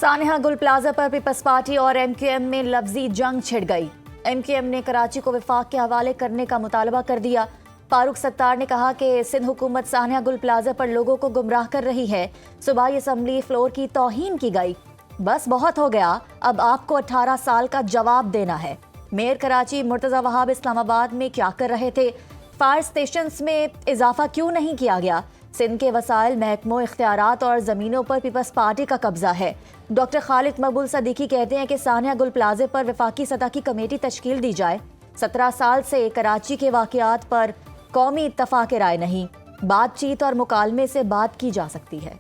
सानिया गुल प्लाजा पर peoples party और एमक्यूएम में लफ्जी जंग छिड़ गई। एमक्यूएम ने कराची को विफाक के हवाले करने का मुतालबा कर दिया। फारूक सत्तार ने कहा कि सिंध हुकूमत सानिया गुल प्लाजा पर लोगों को गुमराह कर रही है। सूबाई असम्बली फ्लोर की तौहीन की गई। बस बहुत हो गया, अब आपको 18 साल का जवाब देना है। मेयर कराची मुर्तजा वहाब इस्लामाबाद में क्या कर रहे थे? फायर स्टेशंस में इजाफा क्यों नहीं किया गया? सिंध के वसाइल, महकमों, इख्तियारात और ज़मीनों पर पीपल्स पार्टी का कब्जा है। डॉक्टर खालिद मकबूल सदीकी कहते हैं कि सानिया गुल प्लाजे पर वफाकी सतह की कमेटी तश्कील दी जाए। 17 साल से कराची के वाक़यात पर कौमी इत्तफाक राय नहीं। बातचीत और मुकालमे से बात की जा सकती है।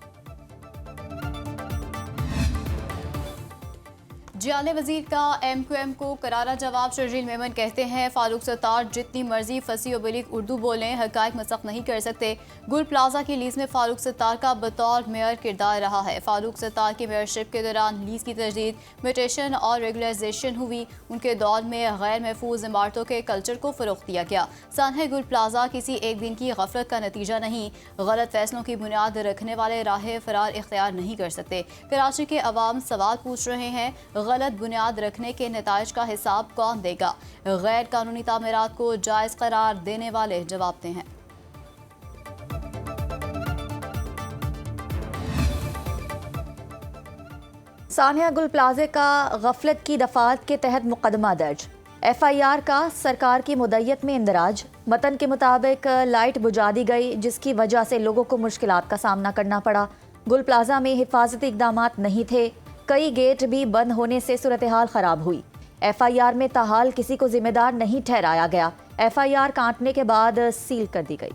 जियाने वजीर का एमक्यूएम को करारा जवाब। शर्जील मेमन कहते हैं फारूक सत्तार जितनी मर्जी फसी और बलीग उर्दू बोलें, हकायक मसख नहीं कर सकते। गुल प्लाजा की लीज में फारूक सत्तार का बतौर मेयर किरदार रहा है। फारूक सत्तार की मेयरशिप के दौरान लीज की तजदीद, म्यूटेशन और रेगुलराइजेशन हुई। उनके दौर में गैर महफूज इमारतों के कल्चर को फ़रोग़ दिया गया। सानिया गुल प्लाजा किसी एक दिन की गफलत का नतीजा नहीं। गलत फैसलों की बुनियाद रखने वाले राह फरार इख्तियार नहीं कर सकते। कराची के अवाम सवाल पूछ रहे हैं, गलत बुनियाद रखने के नताइज का हिसाब कौन देगा? गैर कानूनी तामीरात को जायज़ करार देने वाले जवाबते हैं। सानिया गुल प्लाजे का गफलत की दफात के तहत मुकदमा दर्ज। FIR का सरकार की मुद्दत में इंदराज। मतन के मुताबिक लाइट बुझा दी गई, जिसकी वजह से लोगों को मुश्किलात का सामना करना पड़ा। गुल प्लाजा में हिफाजती इकदामात नहीं थे। कई गेट भी बंद होने से सूरत हाल खराब हुई। FIR में ताहाल किसी को जिम्मेदार नहीं ठहराया गया। FIR काटने के बाद सील कर दी गई।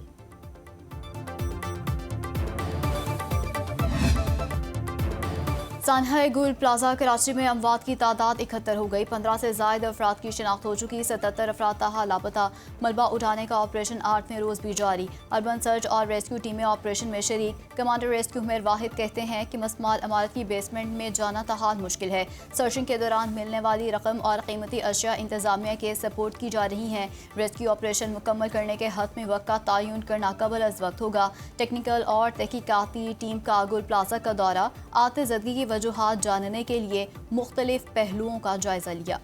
सानिया गुल प्लाजा कराची में अमवात की तादाद 71 हो गई। 15 से ज़ायद अफराद की शिनाख्त हो चुकी। 77 अफराद ताहाल लापता। मलबा उठाने का ऑपरेशन 8वें रोज़ भी जारी। अर्बन सर्च और रेस्क्यू टीमें ऑपरेशन में शरीक। कमांडर रेस्क्यू उमेर वाहिद कहते हैं कि मस्माल इमारत की बेसमेंट में जाना ताहाल मुश्किल है। सर्चिंग के दौरान मिलने वाली रकम और कीमती अशिया इंतजामिया के सपोर्ट की जा रही हैं। रेस्क्यू ऑपरेशन मुकम्मल करने के हतमी वक्त का तयन करना कबल अज़ वक्त होगा। टेक्निकल और तहकीकाती टीम का गुल प्लाजा का दौरा आते ज़दगी की वजूहात जानने के लिए मुख्तलिफ पहलुओं का जायजा लिया।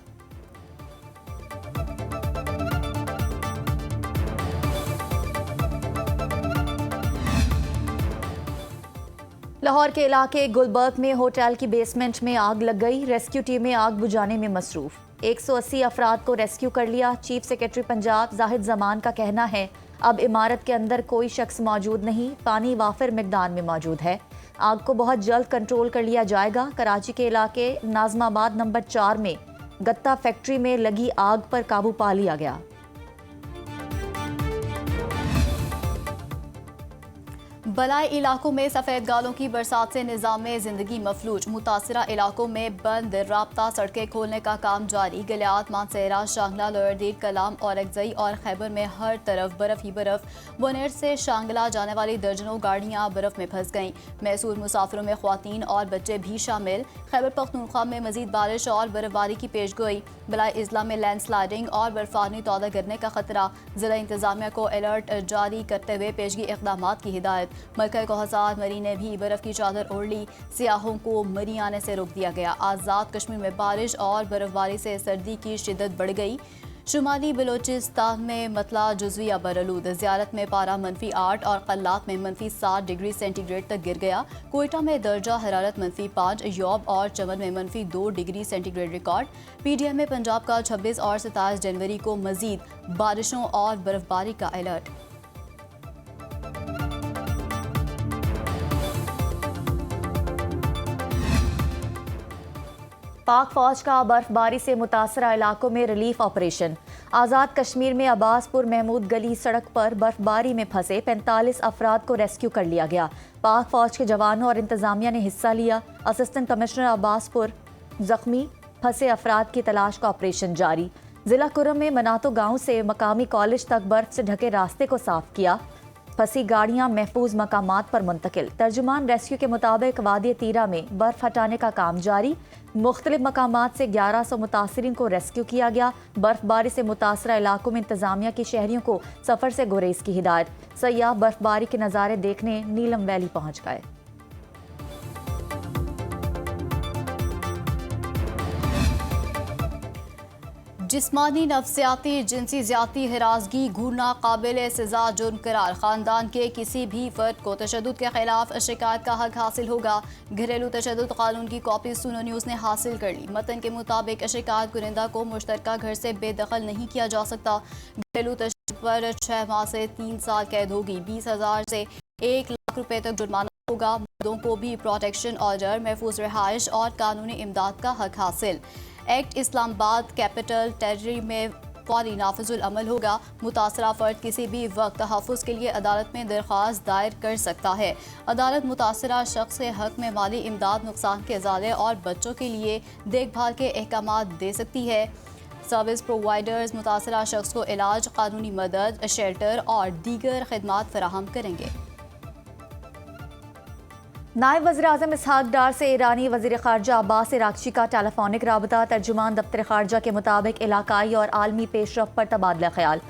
लाहौर के इलाके गुलबर्ग में होटल की बेसमेंट में आग लग गई। रेस्क्यू टीमें आग बुझाने में मसरूफ। 180 अफराद को रेस्क्यू कर लिया। चीफ सेक्रेटरी पंजाब जाहिद जमान का कहना है, अब इमारत के अंदर कोई शख्स मौजूद नहीं, पानी वाफिर मिकदार में मौजूद है। आग को बहुत जल्द कंट्रोल कर लिया जाएगा। कराची के इलाके नाजमाबाद नंबर 4 में गत्ता फैक्ट्री में लगी आग पर काबू पा लिया गया। बलाई इलाकों में सफ़ेद गालों की बरसात से निज़ाम ज़िंदगी मफलूज। मुतासरा इलाकों में बंद राब्ता सड़कें खोलने का काम जारी। गलियात, मानसेरा, शांगला, लोअरदीड, कलाम और अगजई और खैबर में हर तरफ बर्फ ही बर्फ। बोनेर से शांगला जाने वाली दर्जनों गाड़ियाँ बर्फ में फंस गईं। मैसूर मुसाफिरों में ख्वातीन और बच्चे भी शामिल। खैबर पख्तूनख्वा में मजीद बारिश और बर्फबारी की पेशगोई। बलाई इजला में लैंडस्लाइडिंग और बर्फानी तौदा गिरने का खतरा। जिला इंतजामिया को अलर्ट जारी करते हुए पेशगी इक़दाम की हिदायत। मलका कोहसार मरी ने भी बर्फ की चादर ओढ़ ली। सियाहों को मरी आने से रोक दिया गया। आज़ाद कश्मीर में बारिश और बर्फबारी से सर्दी की शिद्दत बढ़ गई। शुमाली बलोचिस्तान में मतला जुज़विया बरलूद। ज़ियारत में पारा -8 और कल्लात में -7 डिग्री सेंटीग्रेड तक गिर गया। कोयटा में दर्जा हरारत -5, यौब और चमन में -2 डिग्री सेंटीग्रेड रिकॉर्ड। PDM में पंजाब का 26 और 27 जनवरी को मजीद बारिशों और बर्फबारी का अलर्ट। पाक फौज का बर्फबारी से मुतासरा इलाकों में रिलीफ ऑपरेशन। आज़ाद कश्मीर में अब्बासपुर महमूद गली सड़क पर बर्फबारी में फंसे 45 अफराद को रेस्क्यू कर लिया गया। पाक फौज के जवानों और इंतजामिया ने हिस्सा लिया। असिस्टेंट कमिश्नर अब्बासपुर जख्मी फंसे अफराद की तलाश का ऑपरेशन जारी। जिला कुरम में मनातो गांव से मकामी कॉलेज तक बर्फ से ढके रास्ते को साफ किया। फंसी गाड़ियां महफूज मकामात पर मुंतकिल। तर्जुमान रेस्क्यू के मुताबिक वादी तीरा में बर्फ हटाने का काम जारी। मुख्तलिफ मकामात से 1100 मुतासरीन को रेस्क्यू किया गया। बर्फबारी से मुतासरा इलाकों में इंतजामिया की शहरियों को सफर से गुरेज की हिदायत। सयाह बर्फबारी के नज़ारे देखने नीलम वैली पहुंच गए। जिस्मानी नफ्सियाती जिनसी ज्यादती हिरासगी घूरना काबिल सजा जुर्म करार। खानदान के किसी भी फर्द को तशद्दुद के खिलाफ शिकायत का हक हासिल होगा। घरेलू तशद्दुद कानून की कॉपी सुनो न्यूज़ ने हासिल कर ली। मतन के मुताबिक शिकायत कुनिंदा को मुश्तरका घर से बेदखल नहीं किया जा सकता। घरेलू तशद्दुद पर 6 माह से 3 साल कैद होगी। 20,000 से 1 लाख रुपए तक जुर्माना होगा। मर्दों को भी प्रोटेक्शन ऑर्डर, महफूज रिहाइश और कानूनी इमदाद का हक हासिल। एक्ट इस्लामाबाद कैपिटल टेरिटरी में फौरी नाफिजुल अमल होगा। मुतासरा फर्द किसी भी वक्त तहफ़्फ़ुज़ के लिए अदालत में दरख्वास्त दायर कर सकता है। अदालत मुतासरा शख्स के हक में माली इमदाद, नुकसान के इजाले और बच्चों के लिए देखभाल के अहकामात दे सकती है। सर्विस प्रोवाइडर्स मुतासरा शख्स को इलाज, कानूनी मदद, शेल्टर और दीगर खिदमात फराहम करेंगे। नायब वज़ीर-ए-आज़म इसहाक डार से ईरानी वज़ीर ख़ारजा अब्बास इराक़ची का टेलीफोनिक राबता। तर्जुमान दफ्तर ख़ारजा के मुताबिक इलाकाई और आलमी पेशरफ़्त पर तबादला ख़याल।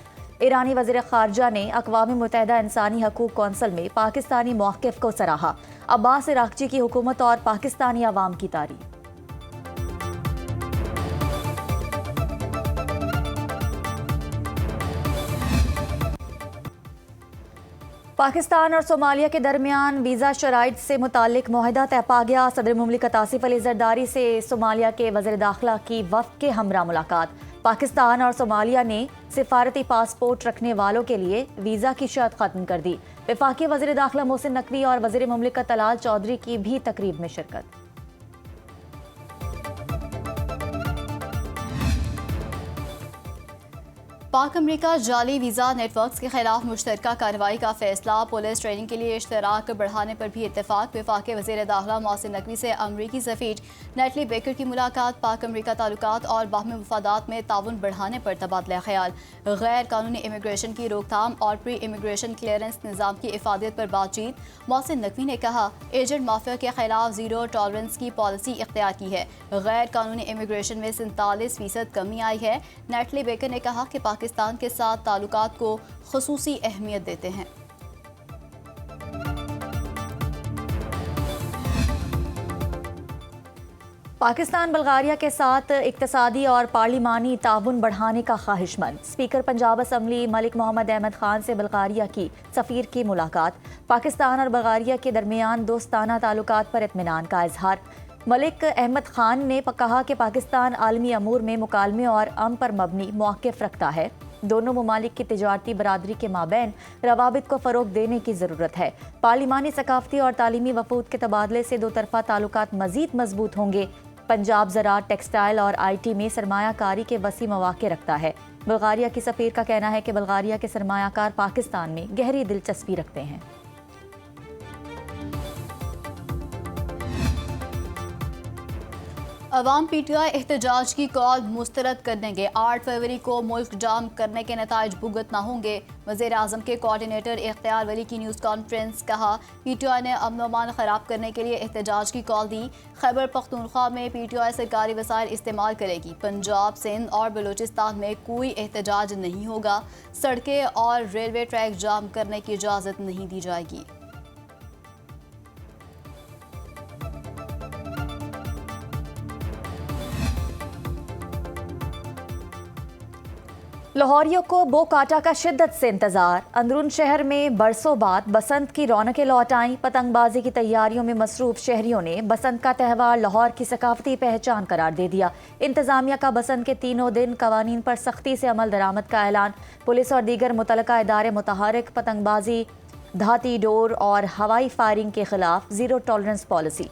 ईरानी वज़ीर ख़ारजा ने अक़वाम मुत्तहिदा इंसानी हकूक़ कौंसिल में पाकिस्तानी मौक़िफ़ को सराहा। अब्बास इराक़ची की हुकूमत और पाकिस्तानी अवाम की तारीफ़। पाकिस्तान और सोमालिया के दरमियान वीज़ा शराइत से मुतालिक मुआहदा तय पा गया। सदर मुमलिकत आसिफ अली ज़रदारी से सोमालिया के वज़ीर दाखिला की वफ़द के हमरा मुलाकात। पाकिस्तान और सोमालिया ने सिफारती पासपोर्ट रखने वालों के लिए वीज़ा की शर्त ख़त्म कर दी। वफाकी वज़ीर दाखिला मोहसिन नकवी और वज़ीर मुमलिकत तलाल चौधरी की भी तकरीब में शिरकत। पाक अमरीका जाली वीज़ा नेटवर्क्स के खिलाफ मुश्तरका कार्रवाई का फैसला। पुलिस ट्रेनिंग के लिए इश्तराक बढ़ाने पर भी इत्तेफाक। वफाकी वज़ीर दाखिला मोहसिन नकवी से अमरीकी सफ़ीर नेटली बेकर की मुलाकात। पाक अमरीका ताल्लुकात और बाहमी मफादात में ताउन बढ़ाने पर तबादला ख्याल। गैर कानूनी इमिग्रेशन की रोकथाम और प्री इमिग्रेशन क्लियरेंस निज़ाम की इफादत पर बातचीत। मोहसिन नकवी ने कहा, एजेंट माफिया के खिलाफ ज़ीरो टॉलरेंस की पॉलिसी इख्तियार की है। गैर कानूनी इमिग्रेशन में 47% कमी आई है। नेटली बेकर ने कहा कि पाकिस्तान के साथ ताल्लुकात को खुसूसी अहमियत देते हैं। पाकिस्तान बल्गारिया के साथ इक्तसादी और पार्लिमानी ताउन बढ़ाने का ख्वाहिशमंद। स्पीकर पंजाब असम्बली मलिक मोहम्मद अहमद खान से बल्गारिया की सफ़ीर की मुलाकात। पाकिस्तान और बल्गारिया के दरमियान दोस्ताना ताल्लुकात पर इत्मीनान का इजहार। मलिक अहमद खान ने कहा कि पाकिस्तान आलमी अमूर में मुकालमे और अमन पर मबनी मौक़िफ़ रखता है। दोनों ममालिक की तिजारती बरादरी के माबैन रवाबित को फ़रोग़ देने की ज़रूरत है। पार्लिमानी, सकाफ़ती और तालीमी वफ़ूद के तबादले से दो तरफ़ा ताल्लुकात मज़ीद मजबूत होंगे। पंजाब ज़राअत, टेक्सटाइल और IT में सरमायाकारी के वसी मौक़े रखता है। बल्गारिया की सफ़ीर का कहना है कि बल्गारिया के सरमायाकार पाकिस्तान में गहरी दिलचस्पी रखते हैं। अवाम PTI एहतजाज की कॉल मुस्तरद कर देंगे। 8 फरवरी को मुल्क जाम करने के नताइज भुगतना होंगे। वज़ीर आज़म के कोऑर्डिनेटर इख्तियार वली की न्यूज़ कॉन्फ्रेंस। कहा, PTI ने अमन अमान ख़राब करने के लिए एहतजाज की कॉल दी। खैबर पख्तूनख्वा में PTI सरकारी वसाइल इस्तेमाल करेगी। पंजाब, सिंध और बलूचिस्तान में कोई एहतजाज नहीं होगा। सड़कें और रेलवे ट्रैक जाम करने की इजाज़त नहीं दी जाएगी। लाहौरियों को बो काटा का शिद्दत से इंतजार। अंदरून शहर में बरसों बाद बसंत की रौनकें लौट आईं। पतंगबाजी की तैयारियों में मसरूफ शहरियों ने बसंत का त्यौहार लाहौर की सकाफती पहचान करार दे दिया। इंतजामिया का बसंत के तीनों दिन कवानीन पर सख्ती से अमल दरामद का ऐलान। पुलिस और दीगर मुतलका इदारे मुतहरिक। पतंगबाजी, धाती डोर और हवाई फायरिंग के खिलाफ ज़ीरो टॉलरेंस पॉलिसी।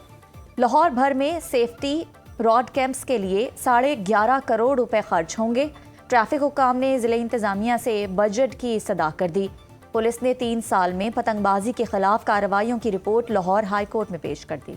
लाहौर भर में सेफ्टी रॉड कैंप्स के लिए 11.5 करोड़ रुपए खर्च होंगे। ट्रैफिक हुकाम ने ज़िले इंतज़ामिया से बजट की सदा कर दी। पुलिस ने 3 साल में पतंगबाजी के खिलाफ कार्रवाइयों की रिपोर्ट लाहौर हाई कोर्ट में पेश कर दी।